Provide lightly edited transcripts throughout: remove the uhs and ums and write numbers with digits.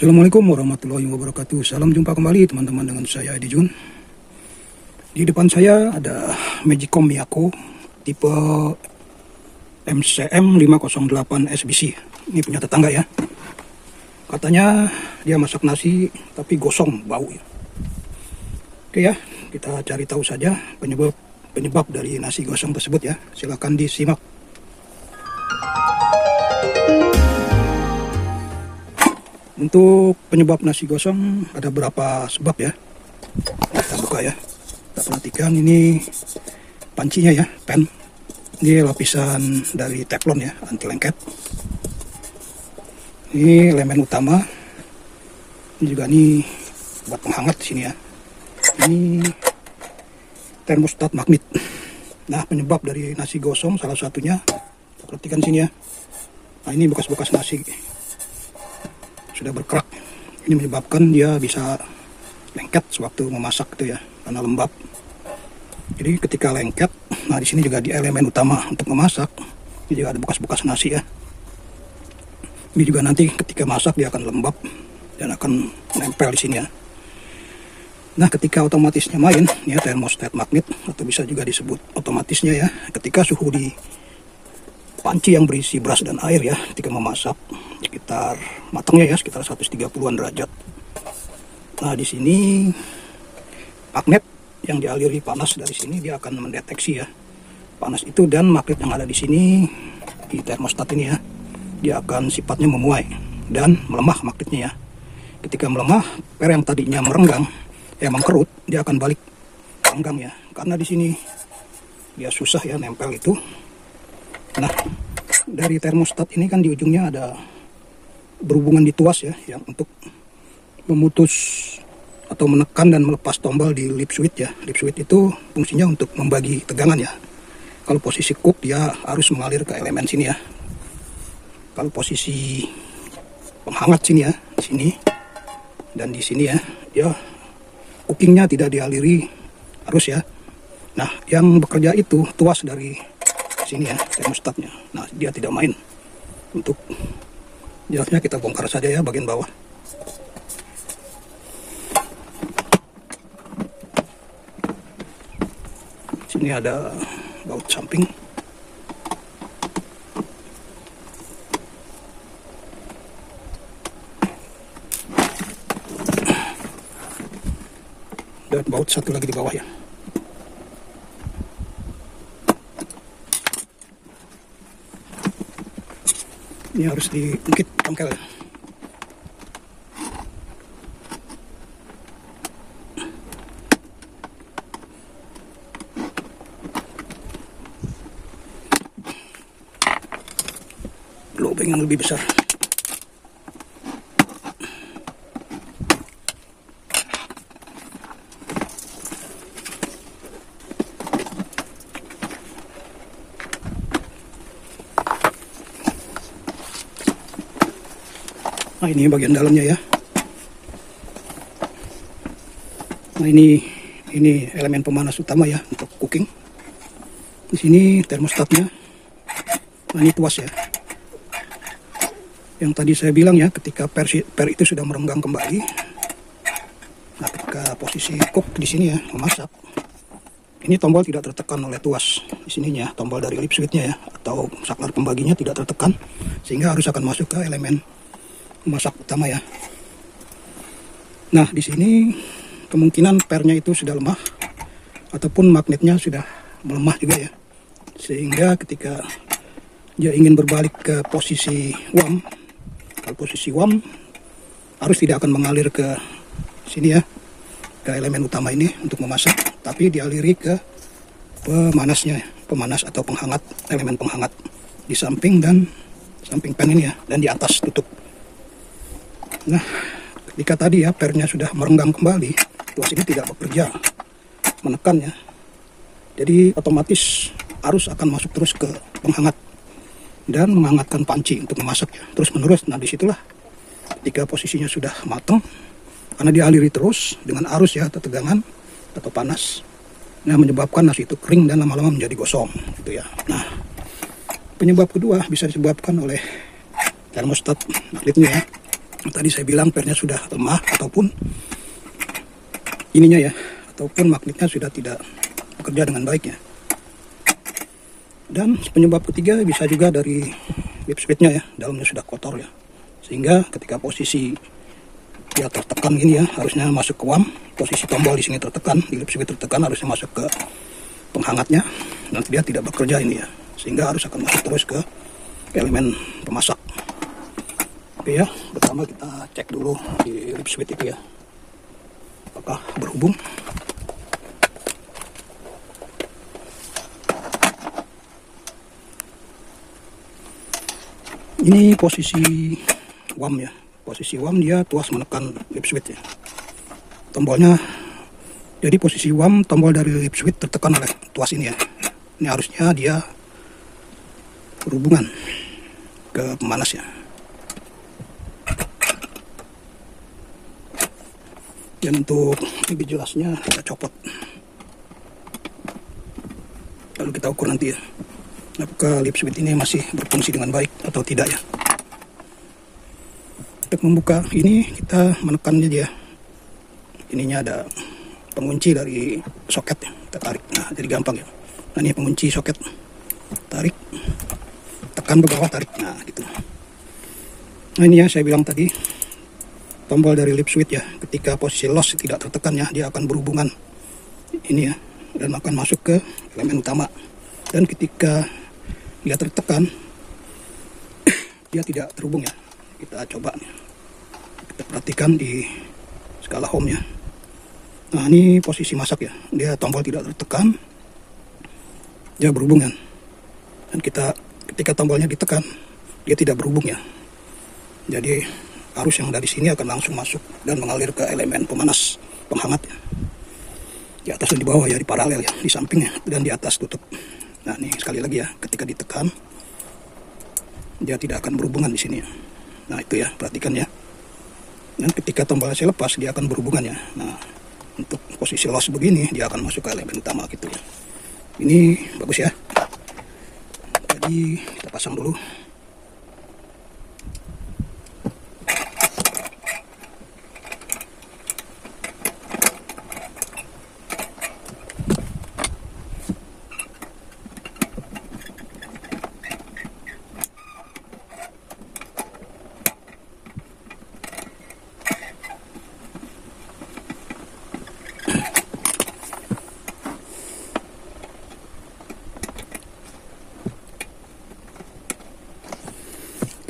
Assalamualaikum warahmatullahi wabarakatuh. Salam jumpa kembali teman-teman dengan saya Edi Jun. Di depan saya ada Magicom Miyako tipe MCM 508 SBC. Ini punya tetangga ya. Katanya dia masak nasi tapi gosong, bau ya. Oke ya, kita cari tahu saja penyebab dari nasi gosong tersebut ya. Silakan disimak. Untuk penyebab nasi gosong ada berapa sebab ya. Kita buka ya. Kita perhatikan ini pancinya ya, pen. Ini lapisan dari teflon ya, anti lengket. Ini elemen utama. Ini juga nih buat penghangat di sini ya. Ini termostat magnet. Nah, penyebab dari nasi gosong salah satunya, perhatikan sini ya. Nah, ini bekas-bekas nasi sudah berkerak. Ini menyebabkan dia bisa lengket sewaktu memasak itu ya, karena lembab. Jadi ketika lengket, nah di sini juga di elemen utama untuk memasak, ini juga ada bekas-bekas nasi ya. Ini juga nanti ketika masak dia akan lembab dan akan nempel di sini ya. Nah, ketika otomatisnya main, ya termostat magnet atau bisa juga disebut otomatisnya ya, ketika suhu di panci yang berisi beras dan air ya, ketika memasak sekitar matangnya ya sekitar 130-an derajat. Nah, di sini magnet yang dialiri panas dari sini dia akan mendeteksi ya panas itu, dan magnet yang ada di sini di termostat ini ya, dia akan sifatnya memuai dan melemah magnetnya ya. Ketika melemah, per yang tadinya merenggang mengkerut, dia akan balik renggang ya, karena di sini dia susah ya nempel itu. Nah, dari termostat ini kan di ujungnya ada berhubungan di tuas ya, yang untuk memutus atau menekan dan melepas tombol di lip switch ya. Lip switch itu fungsinya untuk membagi tegangan ya. Kalau posisi cook dia harus mengalir ke elemen sini ya. Kalau posisi penghangat sini ya, di sini dan di sini ya, dia cookingnya tidak dialiri arus ya. Nah, yang bekerja itu tuas dari sini ya, termostatnya. Nah, dia tidak main. Untuk jelasnya kita bongkar saja ya bagian bawah. Sini ada baut samping. Dan baut satu lagi di bawah ya. Ini harus diungkit tongkel. Lubang yang lebih besar. Nah, ini bagian dalamnya ya. Nah, ini elemen pemanas utama ya untuk cooking. Di sini termostatnya. Nah, ini tuas ya. Yang tadi saya bilang ya, ketika per itu sudah merenggang kembali. Nah, ketika posisi cook di sini ya, memasak. Ini tombol tidak tertekan oleh tuas di sininya, tombol dari lip switch-nya ya, atau saklar pembaginya tidak tertekan, sehingga harus akan masuk ke elemen masak utama ya. Nah, di sini kemungkinan pernya itu sudah lemah ataupun magnetnya sudah melemah juga ya, sehingga ketika dia ingin berbalik ke posisi WAM, kalau posisi WAM arus tidak akan mengalir ke sini ya, ke elemen utama ini untuk memasak, tapi dialiri ke pemanasnya, pemanas atau penghangat, elemen penghangat di samping dan samping pen ini ya, dan di atas tutup. Nah, ketika tadi ya pernya sudah merenggang kembali, tuas ini tidak bekerja menekan ya. Jadi otomatis arus akan masuk terus ke penghangat dan menghangatkan panci untuk memasak ya, terus menerus. Nah, disitulah ketika posisinya sudah matang, karena dialiri terus dengan arus ya, atau tegangan atau panas, nah menyebabkan nasi itu kering dan lama-lama menjadi gosong gitu ya. Nah, penyebab kedua bisa disebabkan oleh termostat magnetnya ya. Tadi saya bilang pernya sudah lemah ataupun ininya ya, ataupun magnetnya sudah tidak bekerja dengan baik ya. Dan penyebab ketiga bisa juga dari lip switchnya ya, dalamnya sudah kotor ya, sehingga ketika posisi dia tertekan gini ya, harusnya masuk ke WAM, posisi tombol di sini tertekan, di lip switch tertekan, harusnya masuk ke penghangatnya, nanti dia tidak bekerja ini ya, sehingga harus akan masuk terus ke elemen pemasak. Oke ya, pertama kita cek dulu di lip switch itu ya, apakah berhubung. Ini posisi WAM ya, posisi WAM dia tuas menekan lip switch ya, tombolnya. Jadi posisi WAM, tombol dari lip switch tertekan oleh tuas ini ya. Ini harusnya dia berhubungan ke pemanas ya. Dan untuk lebih jelasnya kita copot, lalu kita ukur nanti ya, apakah lip switch ini masih berfungsi dengan baik atau tidak ya. Untuk membuka ini kita menekan aja ya, ininya ada pengunci dari soket ya, kita tarik, nah jadi gampang ya. Nah ini pengunci soket, tarik, tekan ke bawah, tarik, nah gitu. Nah ini ya saya bilang tadi, tombol dari lip switch ya, ketika posisi loss tidak tertekan ya, dia akan berhubungan ini ya, dan akan masuk ke elemen utama. Dan ketika dia tertekan, dia tidak terhubung ya. Kita coba, kita perhatikan di skala home ya. Nah ini posisi masak ya, dia tombol tidak tertekan, dia berhubungan. Dan ketika tombolnya ditekan, dia tidak berhubung ya. Jadi arus yang dari sini akan langsung masuk dan mengalir ke elemen pemanas, penghangat ya. Di atas dan di bawah ya, di paralel ya, di sampingnya dan di atas tutup. Nah ini sekali lagi ya, ketika ditekan, dia tidak akan berhubungan di sini ya. Nah itu ya, perhatikan ya. Dan ketika tombolnya saya lepas, dia akan berhubungan ya. Nah untuk posisi loss begini, dia akan masuk ke elemen utama gitu ya. Ini bagus ya. Jadi kita pasang dulu.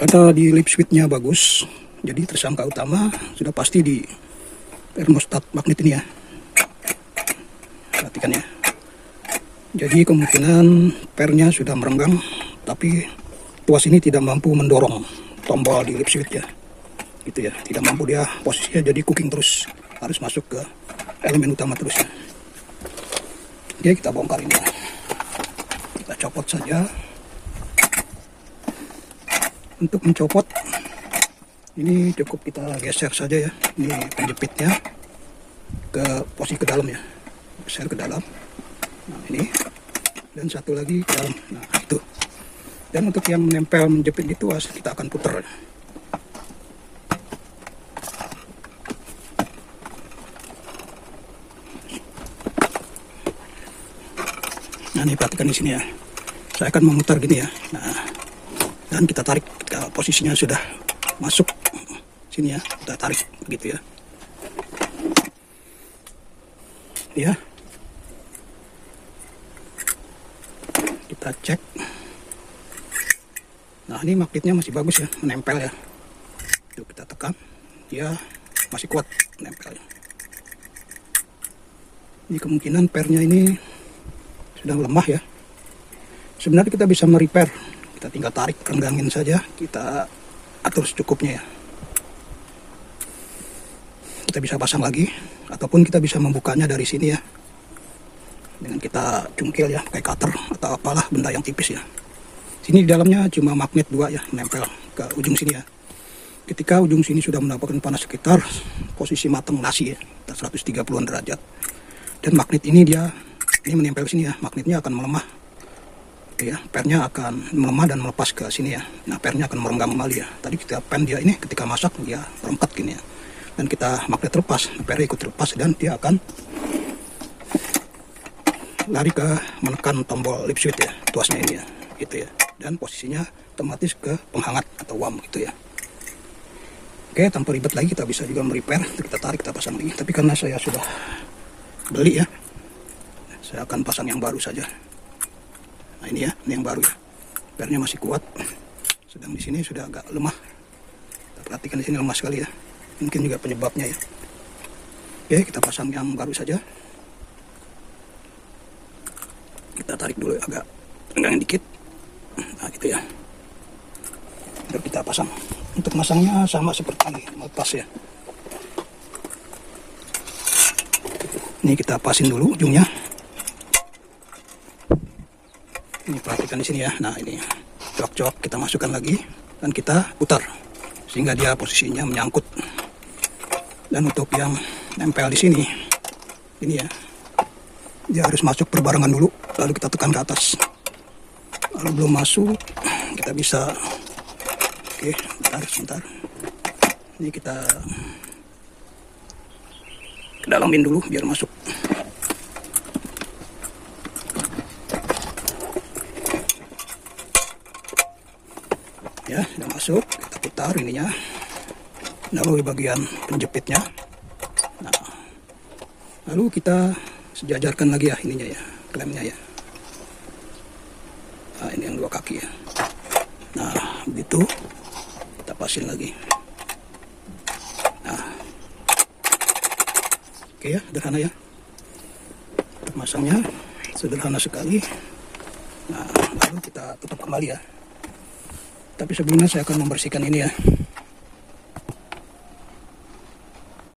Karena di lip switchnya bagus, jadi tersangka utama sudah pasti di termostat magnet ini ya. Perhatikan ya. Jadi kemungkinan pernya sudah merenggang, tapi tuas ini tidak mampu mendorong tombol di lip switch ya. Gitu ya, tidak mampu, dia posisinya jadi cooking terus, harus masuk ke elemen utama terus ya. Oke, kita bongkar ini. Kita copot saja. Untuk mencopot ini cukup kita geser saja ya, ini penjepitnya ke posisi ke dalam ya, geser ke dalam. Nah ini, dan satu lagi ke dalam. Nah itu. Dan untuk yang menempel menjepit di tuas, kita akan putar. Nah ini perhatikan di sini ya, saya akan memutar gini ya. Nah dan kita tarik, posisinya sudah masuk sini ya, kita tarik begitu ya. Ya, kita cek. Nah ini magnetnya masih bagus ya, menempel ya. Yuk kita tekan, dia masih kuat menempel. Ini kemungkinan pernya ini sudah lemah ya. Sebenarnya kita bisa merepair. Kita tinggal tarik, renggangin saja, kita atur secukupnya ya. Kita bisa pasang lagi, ataupun kita bisa membukanya dari sini ya, dengan kita cungkil ya, pakai cutter atau apalah benda yang tipis ya. Sini di dalamnya cuma magnet 2 ya, menempel ke ujung sini ya. Ketika ujung sini sudah mendapatkan panas sekitar posisi matang nasi ya, 130-an derajat. Dan magnet ini dia, ini menempel sini ya, magnetnya akan melemah ya, pernya akan melemah dan melepas ke sini ya. Nah, pernya akan merenggang kembali ya. Tadi kita pen dia ini ketika masak dia merempat gini ya. Dan kita magnet terlepas, pernya ikut terlepas dan dia akan lari ke menekan tombol lip switch ya, tuasnya ini ya, gitu ya. Dan posisinya otomatis ke penghangat atau WAM gitu ya. Oke, tanpa ribet lagi kita bisa juga merepair. Kita tarik, kita pasang lagi. Tapi karena saya sudah beli ya, saya akan pasang yang baru saja. Nah ini ya, ini yang baru ya. Pernya masih kuat. Sedang di sini sudah agak lemah. Kita perhatikan di sini lemah sekali ya. Mungkin juga penyebabnya ya. Oke, kita pasang yang baru saja. Kita tarik dulu agak renggang dikit. Nah gitu ya. Baru kita pasang. Untuk masangnya sama seperti melepas ya. Ini kita pasin dulu ujungnya. Ini perhatikan di sini ya. Nah ini cok-cok kita masukkan lagi dan kita putar sehingga dia posisinya menyangkut. Dan untuk yang nempel di sini, ini ya, dia harus masuk berbarengan dulu. Lalu kita tekan ke atas. Kalau belum masuk, kita bisa, oke, sebentar. Ini kita kedalamin dulu biar masuk. Ya, sudah masuk. Kita putar ininya. Lalu di bagian penjepitnya. Nah, lalu kita sejajarkan lagi ya ininya ya, klemnya ya. Nah, ini yang dua kaki ya. Nah, begitu. Kita pasin lagi. Nah, oke ya, sederhana ya. Masangnya sederhana sekali. Nah, lalu kita tutup kembali ya. Tapi sebelumnya saya akan membersihkan ini ya.